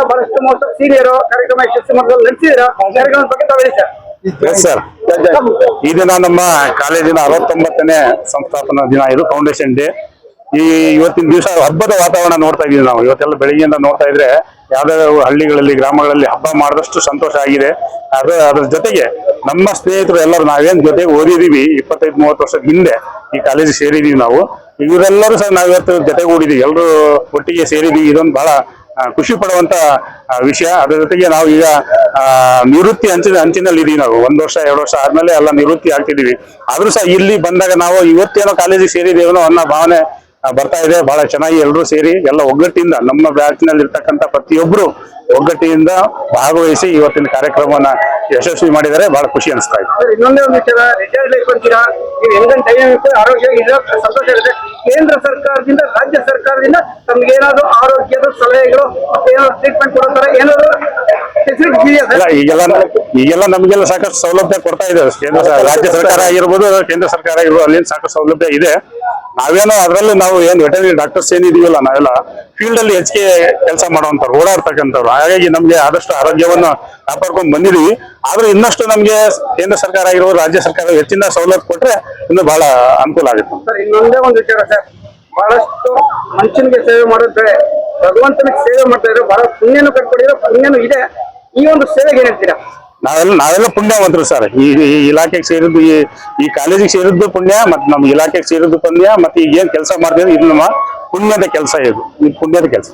ಬಹಳಷ್ಟು ಮೋಸ ಸೀನಿಯರು ಕಾರ್ಯಕ್ರಮ ಯಶಸ್ವಿ ಮಾಡಲು ನಡೆಸಿದಿರ ಕಾರ್ಯಕ್ರಮದ ಬಗ್ಗೆ ತಾವು ಹೇಳಿ ಸರ್. ಈ ದಿನ ನಮ್ಮ ಕಾಲೇಜಿನ 69ನೇ ಸಂಸ್ಥಾಪನಾ ದಿನ. ಇದು ಫೌಂಡೇಶನ್ ಡೇ. ಇವತ್ತಿನ ದಿವಸ ಹಬ್ಬದ ವಾತಾವರಣ ನೋಡ್ತಾ ಇದೀವಿ ನಾವು. ಇವತ್ತೆಲ್ಲ ಬೆಳಿಗ್ಗೆಯಿಂದ ನೋಡ್ತಾ ಇದ್ರೆ ಯಾವ್ದಾದ್ರು ಹಳ್ಳಿಗಳಲ್ಲಿ ಗ್ರಾಮಗಳಲ್ಲಿ ಹಬ್ಬ ಮಾಡಿದಷ್ಟು ಸಂತೋಷ ಆಗಿದೆ. ಅದ್ರ ಜೊತೆಗೆ ನಮ್ಮ ಸ್ನೇಹಿತರು ಎಲ್ಲರೂ ನಾವೇನ್ ಜೊತೆಗೆ ಓದಿದೀವಿ 25-30 ವರ್ಷದ ಹಿಂದೆ ಈ ಕಾಲೇಜಿಗೆ ಸೇರಿದೀವಿ ನಾವು. ಇವರೆಲ್ಲರೂ ಸಹ ನಾವಿವತ್ತು ಜೊತೆಗೆ ಓಡಿದೀವಿ, ಎಲ್ಲರೂ ಒಟ್ಟಿಗೆ ಸೇರಿದೀವಿ. ಇದೊಂದು ಬಹಳ ಖುಷಿ ಪಡುವಂತ ವಿಷಯ. ಅದ್ರ ಜೊತೆಗೆ ನಾವು ಈಗ ನಿವೃತ್ತಿ ಅಂಚಿನಲ್ಲಿ ಇದೀವಿ. ನಾವು 1 ವರ್ಷ 2 ವರ್ಷ ಆದ್ಮೇಲೆ ಎಲ್ಲ ನಿವೃತ್ತಿ ಆಗ್ತಿದೀವಿ. ಆದ್ರೂ ಸಹ ಇಲ್ಲಿ ಬಂದಾಗ ನಾವು ಇವತ್ತೇನೋ ಕಾಲೇಜಿಗೆ ಸೇರಿದೇವನೋ ಅನ್ನೋ ಭಾವನೆ ಬರ್ತಾ ಇದೆ. ಬಹಳ ಚೆನ್ನಾಗಿ ಎಲ್ಲರೂ ಸೇರಿ ಎಲ್ಲ ಒಗ್ಗಟ್ಟಿಂದ ನಮ್ಮ ಬ್ಯಾಚ್ನಲ್ಲಿ ಇರ್ತಕ್ಕಂಥ ಪ್ರತಿಯೊಬ್ರು ಒಗ್ಗಟ್ಟಿನಿಂದ ಭಾಗವಹಿಸಿ ಇವತ್ತಿನ ಕಾರ್ಯಕ್ರಮವನ್ನ ಯಶಸ್ವಿ ಮಾಡಿದರೆ ಬಹಳ ಖುಷಿ ಅನಿಸ್ತಾ ಇದೆ. ಇನ್ನೊಂದೇ ಒಂದು ವಿಚಾರ, ರಿಟೈರ್ಡ್ ಲೈಫ್ ಅಂತೀರಾ, ನೀವು ಹೆಂಗನ್ ಟೈಮ್ ಆರೋಗ್ಯ ಸಂತೋಷ ಇರುತ್ತೆ. ಕೇಂದ್ರ ಸರ್ಕಾರದಿಂದ ರಾಜ್ಯ ಸರ್ಕಾರದಿಂದ ತಮ್ಗೆ ಏನಾದ್ರು ಆರೋಗ್ಯದ ಸಲಹೆಗಳು ಮತ್ತೆ ಏನಾದ್ರು ಟ್ರೀಟ್ಮೆಂಟ್ ಕೊಡೋತರ ಏನಾದ್ರು ಈಗೆಲ್ಲ ನಮಗೆಲ್ಲ ಸಾಕಷ್ಟು ಸೌಲಭ್ಯ ಕೊಡ್ತಾ ಇದೆ. ರಾಜ್ಯ ಸರ್ಕಾರ ಆಗಿರ್ಬೋದು, ಕೇಂದ್ರ ಸರ್ಕಾರ ಆಗಿರ್ಬೋದು, ಅಲ್ಲಿಂದ ಸಾಕಷ್ಟು ಸೌಲಭ್ಯ ಇದೆ. ನಾವೇನೋ ಅದ್ರಲ್ಲಿ ನಾವು ಏನ್ ವೆಟರ್ನರಿ ಡಾಕ್ಟರ್ಸ್ ಏನಿದೀವಲ್ಲ, ನಾವೆಲ್ಲ ಫೀಲ್ಡ್ ಅಲ್ಲಿ ಹೆಚ್ಚಿಗೆ ಕೆಲಸ ಮಾಡುವಂತವ್ರು, ಓಡಾಡ್ತಕ್ಕಂಥವ್ರು. ಹಾಗಾಗಿ ನಮ್ಗೆ ಆದಷ್ಟು ಆರೋಗ್ಯವನ್ನು ಕಾಪಾಡ್ಕೊಂಡು ಬಂದಿದೀವಿ. ಆದ್ರೂ ಇನ್ನಷ್ಟು ನಮ್ಗೆ ಕೇಂದ್ರ ಸರ್ಕಾರ ಆಗಿರ್ಬೋದು, ರಾಜ್ಯ ಸರ್ಕಾರ ಹೆಚ್ಚಿನ ಸವಲತ್ತು ಕೊಟ್ರೆ ಇನ್ನು ಬಹಳ ಅನುಕೂಲ ಆಗುತ್ತೆ. ಸರ್, ಇನ್ನೊಂದೇ ಒಂದು ವಿಚಾರ ಸರ್, ಬಹಳಷ್ಟು ಮನುಷ್ಯನಿಗೆ ಸೇವೆ ಮಾಡಿದ್ರೆ ಭಗವಂತನಿಗೆ ಸೇವೆ ಮಾಡ್ತಾ ಇದ್ರೆ ಬಹಳ ಪುಣ್ಯನು ಕಟ್ಕೊಂಡಿರೋ ಪುಣ್ಯನು ಇದೆ. ಈ ಒಂದು ಸೇವೆಗೆ ಏನ್ ಹೇಳ್ತೀರಾ? ನಾವೆಲ್ಲ ಪುಣ್ಯವಂತರು ಸರ್. ಈ ಇಲಾಖೆಗೆ ಸೇರಿದ್ದು, ಈ ಕಾಲೇಜಿಗೆ ಸೇರಿದ್ದು ಪುಣ್ಯ, ಮತ್ತೆ ನಮ್ಮ ಇಲಾಖೆಗೆ ಸೇರಿದ್ದು ಪುಣ್ಯ, ಮತ್ತೆ ಈಗ ಏನ್ ಕೆಲಸ ಮಾಡ್ತೀವಿ ಇದು ನಮ್ಮ ಪುಣ್ಯದ ಕೆಲಸ. ಇದು ಪುಣ್ಯದ ಕೆಲಸ.